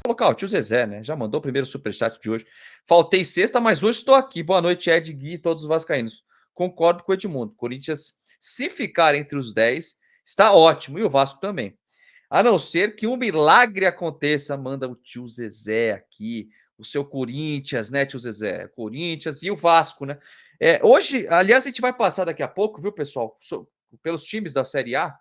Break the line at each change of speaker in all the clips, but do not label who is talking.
colocar o tio Zezé, né? Já mandou o primeiro superchat de hoje. Faltei sexta, mas hoje estou aqui. Boa noite, Ed, Gui e todos os vascaínos. Concordo com o Edmundo. Corinthians, se ficar entre os 10, está ótimo. E o Vasco também. A não ser que um milagre aconteça, manda o tio Zezé aqui. O seu Corinthians, né, tio Zezé? Corinthians e o Vasco, né? Hoje, aliás, a gente vai passar daqui a pouco, viu, pessoal? Pelos times da Série A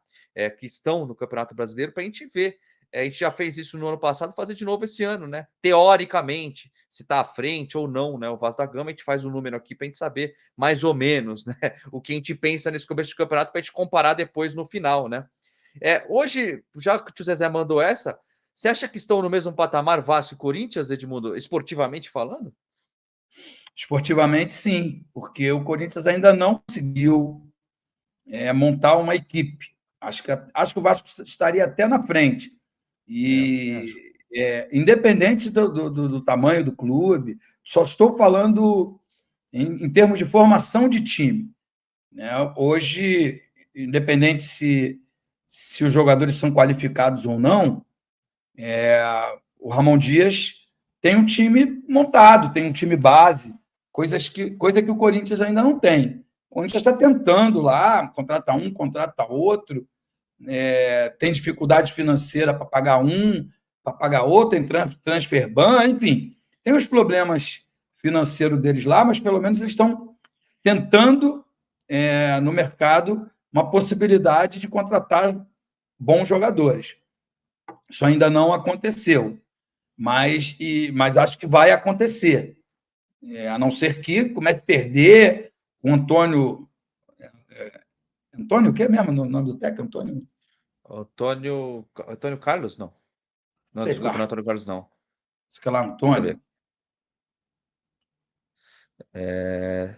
que estão no Campeonato Brasileiro, para a gente ver. A gente já fez isso no ano passado, fazer de novo esse ano, né? Teoricamente, se está à frente ou não, né? O Vasco da Gama, a gente faz um número aqui para a gente saber mais ou menos, né? O que a gente pensa nesse começo de campeonato para a gente comparar depois no final, né? Hoje, já que o tio Zezé mandou essa, você acha que estão no mesmo patamar Vasco e Corinthians, Edmundo, esportivamente falando?
Esportivamente, sim, porque o Corinthians ainda não conseguiu montar uma equipe. Acho que o Vasco estaria até na frente. E independente do tamanho do clube, só estou falando em termos de formação de time. Né? Hoje, independente se os jogadores são qualificados ou não, o Ramon Dias tem um time montado, tem um time base, coisa que o Corinthians ainda não tem. O Corinthians está tentando lá, contrata um, contrata outro, tem dificuldade financeira para pagar um, para pagar outro, tem transfer ban, enfim. Tem os problemas financeiros deles lá, mas pelo menos eles estão tentando, no mercado, uma possibilidade de contratar bons jogadores. Isso ainda não aconteceu, mas acho que vai acontecer. A não ser que comece a perder o Antônio. Antônio, o que é mesmo o nome do técnico?
Antônio Carlos, não. Não,
Sei
desculpa,
lá.
não é Antônio Carlos, não.
Sei lá, Antônio.
É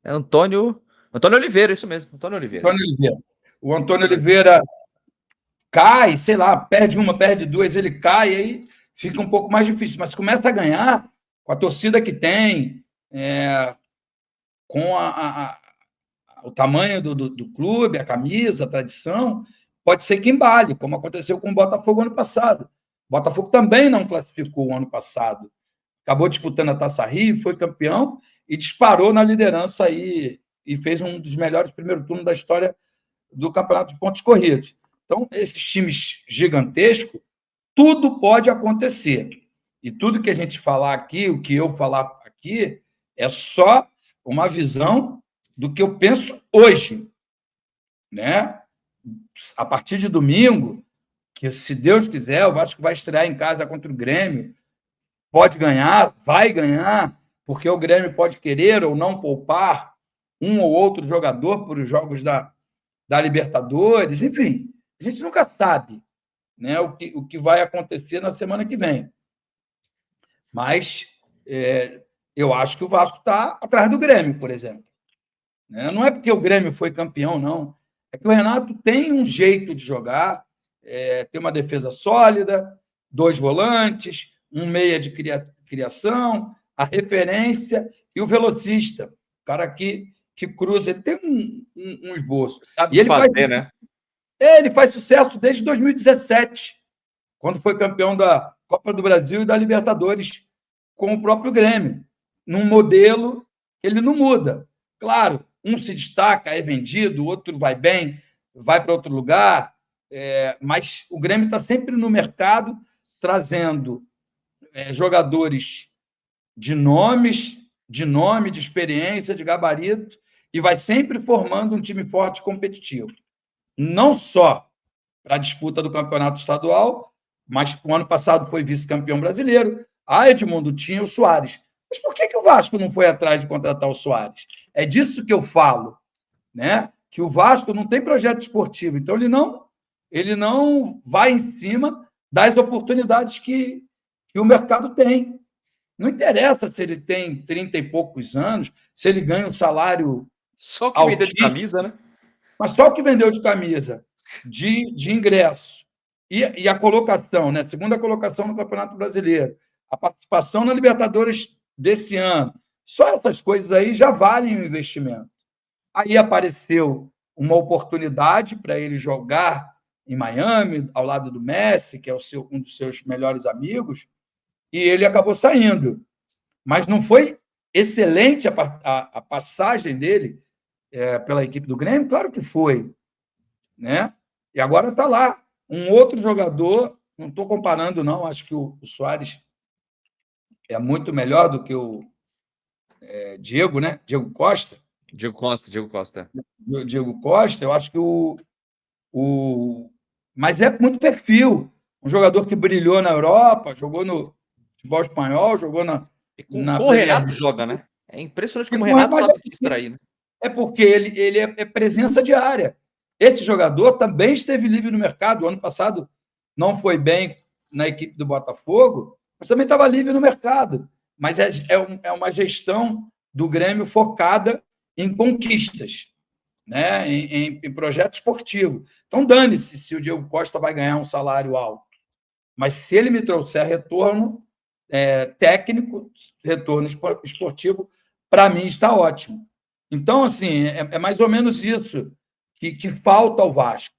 Antônio Oliveira, isso mesmo. Antônio Oliveira.
O Antônio Oliveira cai, sei lá, perde uma, perde duas, ele cai, aí fica um pouco mais difícil. Mas começa a ganhar com a torcida que tem, com o tamanho do clube, a camisa, a tradição, pode ser que embale, como aconteceu com o Botafogo ano passado. O Botafogo também não classificou o ano passado. Acabou disputando a Taça Rio, foi campeão e disparou na liderança aí e fez um dos melhores primeiros turnos da história do Campeonato de Pontos Corridos. Então, esses times gigantescos, tudo pode acontecer. E tudo que a gente falar aqui, o que eu falar aqui, é só uma visão do que eu penso hoje. Né? A partir de domingo, que se Deus quiser, o Vasco vai estrear em casa contra o Grêmio, pode ganhar, vai ganhar, porque o Grêmio pode querer ou não poupar um ou outro jogador por os jogos da Libertadores, enfim, a gente nunca sabe, né, o que vai acontecer na semana que vem. Mas eu acho que o Vasco está atrás do Grêmio, por exemplo. Né? Não é porque o Grêmio foi campeão, não. É que o Renato tem um jeito de jogar, tem uma defesa sólida, 2 volantes, um meia de criação, a referência e o velocista, o cara que cruza, ele tem um esboço.
Sabe
e ele
fazer, né?
Ele faz sucesso desde 2017, quando foi campeão da Copa do Brasil e da Libertadores com o próprio Grêmio, num modelo que ele não muda. Claro, um se destaca, é vendido, o outro vai bem, vai para outro lugar, mas o Grêmio está sempre no mercado trazendo jogadores de nomes, de nome, de experiência, de gabarito, e vai sempre formando um time forte e competitivo. Não só para a disputa do campeonato estadual, mas o ano passado foi vice-campeão brasileiro. Edmundo tinha o Soares. Mas por que o Vasco não foi atrás de contratar o Soares? É disso que eu falo, né? Que o Vasco não tem projeto esportivo, então ele não vai em cima das oportunidades que o mercado tem. Não interessa se ele tem 30 e poucos anos, se ele ganha um salário
só que vendeu de camisa, né?
Mas só que vendeu de camisa, de ingresso, e a colocação, né? Segunda colocação no Campeonato Brasileiro, a participação na Libertadores desse ano, só essas coisas aí já valem o investimento. Aí apareceu uma oportunidade para ele jogar em Miami, ao lado do Messi, que é um dos seus melhores amigos, e ele acabou saindo. Mas não foi excelente a passagem dele pela equipe do Grêmio? Claro que foi, né? E agora está lá. Um outro jogador, não estou comparando, não, acho que o Soares é muito melhor do que o Diego, né? Diego Costa.
Diego Costa.
Diego Costa, eu acho que mas é muito perfil. Um jogador que brilhou na Europa, jogou no futebol espanhol, jogou na
o Renato joga, né? É impressionante como o Renato sabe distrair, né?
É porque ele é presença diária. Esse jogador também esteve livre no mercado. O ano passado não foi bem na equipe do Botafogo, mas também estava livre no mercado. Mas é uma gestão do Grêmio focada em conquistas, né? em projeto esportivo. Então, dane-se se o Diego Costa vai ganhar um salário alto. Mas se ele me trouxer retorno técnico, retorno esportivo, para mim está ótimo. Então, assim, é mais ou menos isso que falta ao Vasco,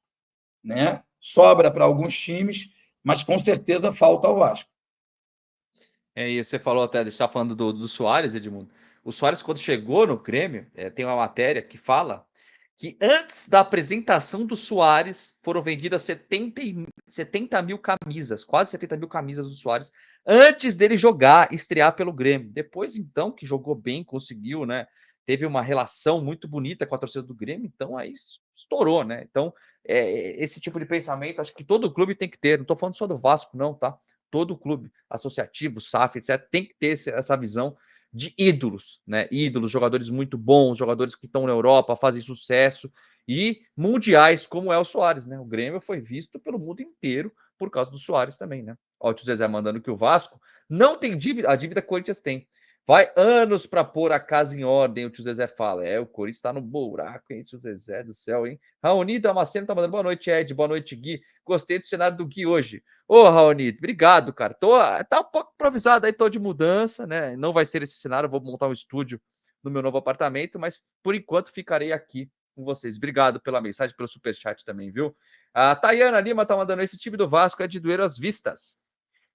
né? Sobra para alguns times, mas com certeza falta ao Vasco.
E você falou até, você está falando do Soares, Edmundo. O Soares, quando chegou no Grêmio, tem uma matéria que fala que antes da apresentação do Soares foram vendidas 70 mil camisas, quase 70 mil camisas do Soares, antes dele jogar, estrear pelo Grêmio. Depois, então, que jogou bem, conseguiu, né? Teve uma relação muito bonita com a torcida do Grêmio, então aí estourou, né? Então, esse tipo de pensamento, acho que todo clube tem que ter. Não estou falando só do Vasco, não, tá? Todo clube associativo, SAF, etc., tem que ter essa visão de ídolos, né? Ídolos, jogadores muito bons, jogadores que estão na Europa, fazem sucesso, e mundiais, como é o Soares, né? O Grêmio foi visto pelo mundo inteiro por causa do Soares também, né? Ó, o tio Zezé mandando que o Vasco não tem dívida, a dívida que o Corinthians tem. Vai anos para pôr a casa em ordem, o tio Zezé fala. O Corinthians tá no buraco, hein, tio Zezé do céu, hein? Raoni Damasceno tá mandando boa noite, Ed, boa noite, Gui. Gostei do cenário do Gui hoje. Ô, Raoni, obrigado, cara. Tá um pouco improvisado aí, tô de mudança, né? Não vai ser esse cenário, vou montar um estúdio no meu novo apartamento, mas por enquanto ficarei aqui com vocês. Obrigado pela mensagem, pelo superchat também, viu? A Tayana Lima tá mandando, esse time do Vasco é de doer as vistas.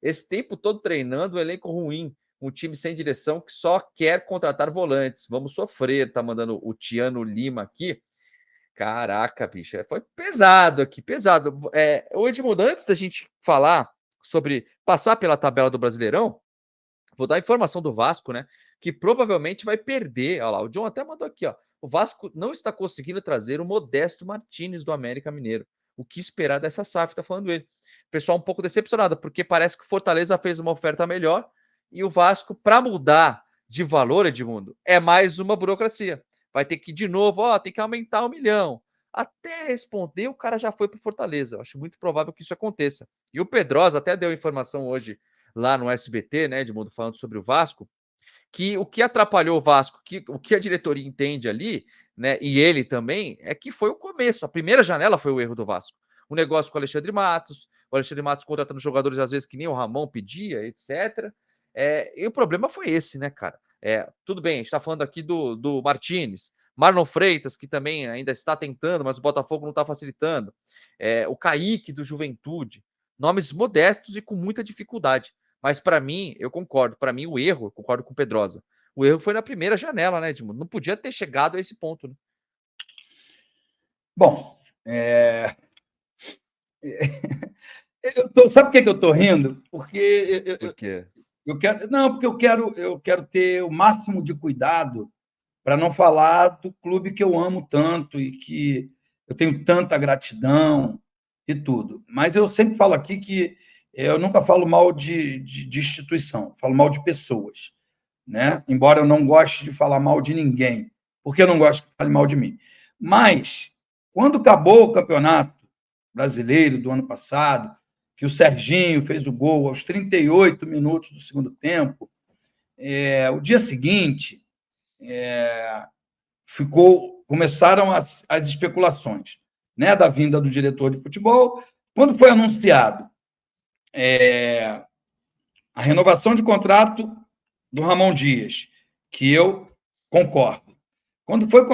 Esse tempo todo treinando, um elenco ruim, um time sem direção que só quer contratar volantes. Vamos sofrer, tá mandando o Tiano Lima aqui. Caraca, bicho, foi pesado aqui, pesado. O Edmundo, antes da gente falar sobre passar pela tabela do Brasileirão, vou dar a informação do Vasco, né? Que provavelmente vai perder. Olha lá, o John até mandou aqui, ó. O Vasco não está conseguindo trazer o Modesto Martínez do América Mineiro. O que esperar dessa SAF, tá falando ele. O pessoal um pouco decepcionado, porque parece que o Fortaleza fez uma oferta melhor e o Vasco, para mudar de valor, Edmundo, é mais uma burocracia. Vai ter que, de novo, tem que aumentar 1 milhão. Até responder, o cara já foi para o Fortaleza. Eu acho muito provável que isso aconteça. E o Pedrosa até deu informação hoje lá no SBT, né, Edmundo, falando sobre o Vasco, que o que atrapalhou o Vasco, o que a diretoria entende ali, né, e ele também, é que foi o começo. A primeira janela foi o erro do Vasco. O negócio com o Alexandre Matos contratando jogadores às vezes que nem o Ramon pedia, etc. E o problema foi esse, né, cara? Tudo bem, a gente está falando aqui do Martínez, Marlon Freitas, que também ainda está tentando, mas o Botafogo não está facilitando. O Kaique do Juventude. Nomes modestos e com muita dificuldade. Mas para mim, eu concordo. Para mim, o erro, eu concordo com o Pedrosa. O erro foi na primeira janela, né, Edmundo? Não podia ter chegado a esse ponto, né?
Bom, sabe por que eu estou rindo? Porque
Por quê?
porque eu quero ter o máximo de cuidado para não falar do clube que eu amo tanto e que eu tenho tanta gratidão e tudo. Mas eu sempre falo aqui que eu nunca falo mal de instituição, falo mal de pessoas, né? Embora eu não goste de falar mal de ninguém, porque eu não gosto que fale mal de mim. Mas, quando acabou o campeonato brasileiro do ano passado, que o Serginho fez o gol aos 38 minutos do segundo tempo, o dia seguinte começaram as especulações, né, da vinda do diretor de futebol. Quando foi anunciado a renovação de contrato do Ramon Dias, que eu concordo. Quando foi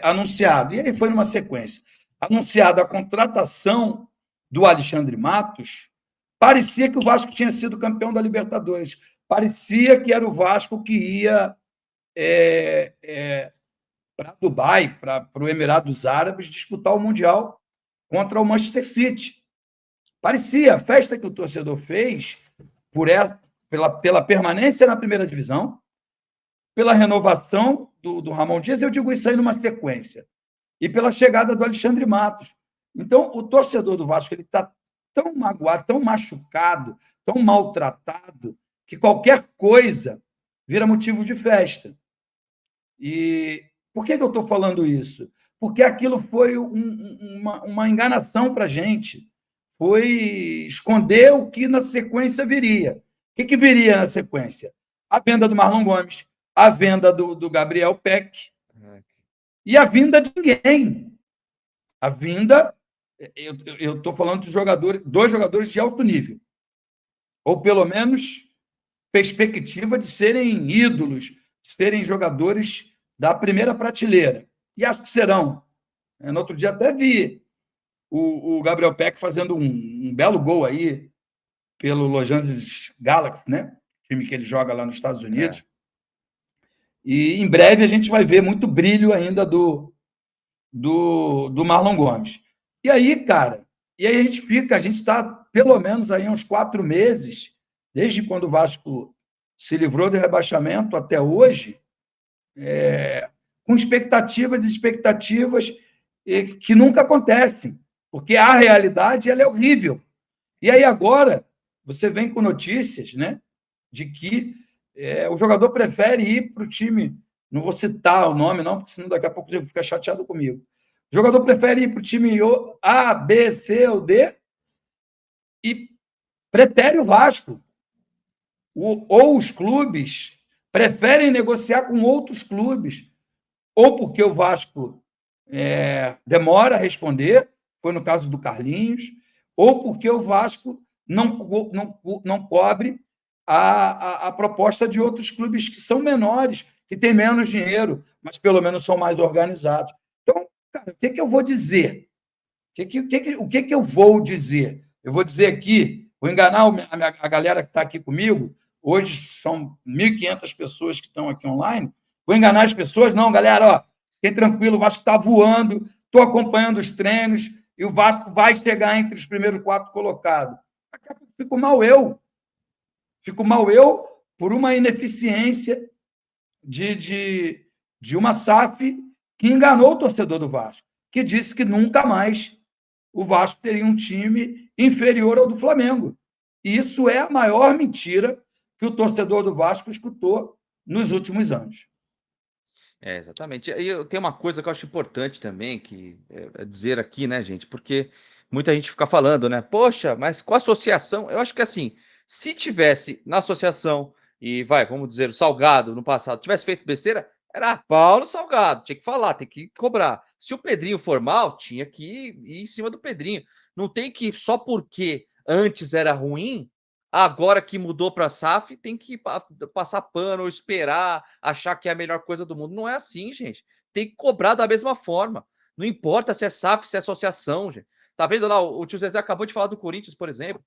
anunciado, e aí foi numa sequência, anunciada a contratação do Alexandre Matos, parecia que o Vasco tinha sido campeão da Libertadores. Parecia que era o Vasco que ia para Dubai, para o Emirados Árabes, disputar o Mundial contra o Manchester City. Parecia. A festa que o torcedor fez pela permanência na primeira divisão, pela renovação do Ramon Dias, eu digo isso aí numa sequência, e pela chegada do Alexandre Matos. Então, o torcedor do Vasco está tão magoado, tão machucado, tão maltratado, que qualquer coisa vira motivo de festa. E por que eu estou falando isso? Porque aquilo foi uma enganação para a gente. Foi esconder o que na sequência viria. O que viria na sequência? A venda do Marlon Gomes, a venda do Gabriel Peck e a vinda de ninguém. A vinda... Eu estou falando de dois jogadores de alto nível. Ou, pelo menos, perspectiva de serem ídolos, de serem jogadores da primeira prateleira. E acho que serão. No outro dia até vi o Gabriel Peck fazendo um belo gol aí pelo Los Angeles Galaxy, né? Time que ele joga lá nos Estados Unidos. E em breve a gente vai ver muito brilho ainda do Marlon Gomes. E aí, cara, a gente está pelo menos aí uns 4 meses, desde quando o Vasco se livrou do rebaixamento até hoje, com expectativas que nunca acontecem, porque a realidade ela é horrível. E aí agora você vem com notícias, né, de que o jogador prefere ir para o time, não vou citar o nome não, porque senão daqui a pouco ele fica chateado comigo. O jogador prefere ir para o time A, B, C ou D e pretere o Vasco. Ou os clubes preferem negociar com outros clubes, ou porque o Vasco demora a responder, foi no caso do Carlinhos, ou porque o Vasco não cobre a proposta de outros clubes que são menores, que têm menos dinheiro, mas pelo menos são mais organizados. Então, cara, o que eu vou dizer? O que eu vou dizer? Eu vou dizer aqui, vou enganar a galera que está aqui comigo. Hoje são 1.500 pessoas que estão aqui online. Vou enganar as pessoas? Não, galera, ó, fiquem tranquilo, o Vasco está voando, estou acompanhando os treinos e o Vasco vai chegar entre os primeiros 4 colocados. Daqui a pouco fico mal eu. Fico mal eu por uma ineficiência de uma SAF que enganou o torcedor do Vasco, que disse que nunca mais o Vasco teria um time inferior ao do Flamengo. E isso é a maior mentira que o torcedor do Vasco escutou nos últimos anos.
Exatamente. E eu tenho uma coisa que eu acho importante também, que dizer aqui, né, gente? Porque muita gente fica falando, né? Poxa, mas com a associação, eu acho que assim, se tivesse na associação e vamos dizer, o Salgado no passado tivesse feito besteira, era pau no Salgado, tinha que falar, tem que cobrar. Se o Pedrinho for mal, tinha que ir em cima do Pedrinho. Não tem que, só porque antes era ruim, agora que mudou para SAF, tem que passar pano ou esperar, achar que é a melhor coisa do mundo. Não é assim, gente. Tem que cobrar da mesma forma. Não importa se é SAF, se é associação, gente. Tá vendo lá, o tio Zezé acabou de falar do Corinthians, por exemplo.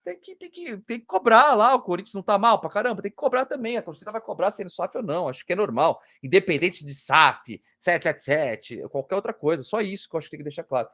Tem que cobrar lá, o Corinthians não tá mal pra caramba, tem que cobrar também, a torcida vai cobrar sendo SAF ou não, acho que é normal, independente de SAF, 777, qualquer outra coisa, só isso que eu acho que tem que deixar claro.